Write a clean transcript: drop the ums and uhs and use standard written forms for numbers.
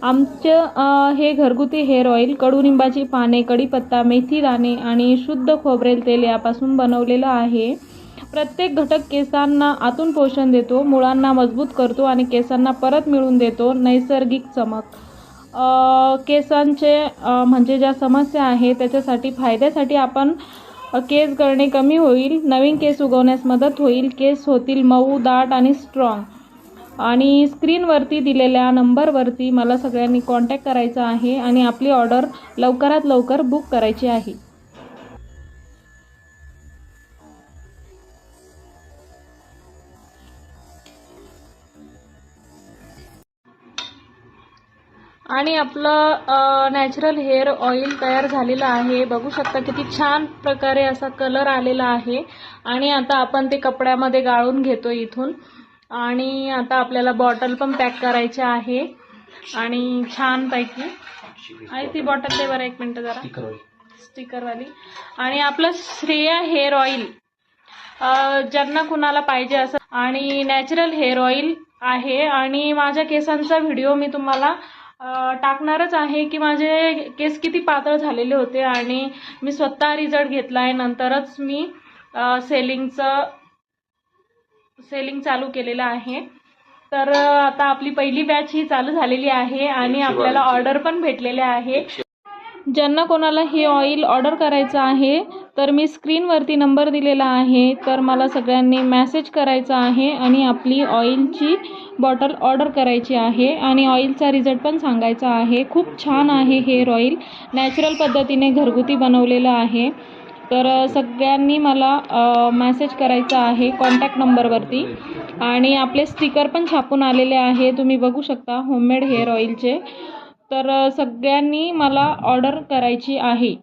आमचं हे घरगुती हेअर ऑइल कडुनिंबाची पाने, कढीपत्ता, मेथी दाणे आणि शुद्ध खोबरेल तेल यापासून बनवलेलं आहे. प्रत्येक घटक केसांना आतून पोषण देतो, मुळांना मजबूत करतो आणि केसांना परत मिळवून देतो नैसर्गिक चमक. केसांचे म्हणजे ज्या समस्या आहे त्याच्यासाठी फायद्यासाठी आपण केस गळणे कमी होईल, नवीन केस उगवण्यास मदत होईल, केस होतील मऊ, दाट आणि स्ट्रॉंग. आणि स्क्रीनवरती दिलेल्या नंबरवरती मला सगळ्यांनी कॉन्टॅक्ट करायचा आहे आणि आपली ऑर्डर लवकरात लवकर बुक करायची आहे. आणि आपलं नॅचरल हेअर ऑइल तयार झालेलं आहे. बघू शकता किती छान प्रकारे असा कलर आलेला आहे. आणि आता आपण ते कपड्यामध्ये गाळून घेतो इथून. आणि आता आपल्याला बॉटल पण पॅक करायची आहे आणि छानपैकी. आणि ती बॉटल दे बरं, एक मिनटं जरा, स्टिकरवाली. आणि आपलं श्रेया हेअर ऑइल ज्यांना कुणाला पाहिजे असं आणि नॅचरल हेअर ऑइल आहे. आणि माझ्या केसांचा व्हिडिओ मी तुम्हाला टाकणारच आहे की माझे केस किती पातळ झालेले होते आणि मी स्वतः रिझल्ट घेतला आहे. नंतरच मी सेलिंग चालू केलेलं आहे. तर आता आपली पहिली बॅच ही चालू झालेली आहे आणि आपल्याला ऑर्डर पण भेटलेले आहे. ज्यांना कोणाला हे ऑइल ऑर्डर करायचं आहे तर मी स्क्रीनवरती नंबर दिलेला आहे, तर मला सगळ्यांनी मेसेज करायचा आहे आणि आपली ऑइलची बॉटल ऑर्डर करायची आहे आणि ऑइलचा रिझल्ट पण सांगायचा आहे. खूप छान आहे हेअर ऑइल, नॅचरल पद्धतीने घरगुती बनवलेलं आहे. तर सगळ्यांनी मला मेसेज करायचा आहे कॉन्टॅक्ट नंबरवरती. आणि आपले स्टिकर पण छापून आलेले आहे, तुम्ही बघू शकता, होममेड हेअर ऑइलचे. तर सगळ्यांनी मला ऑर्डर करायची आहे.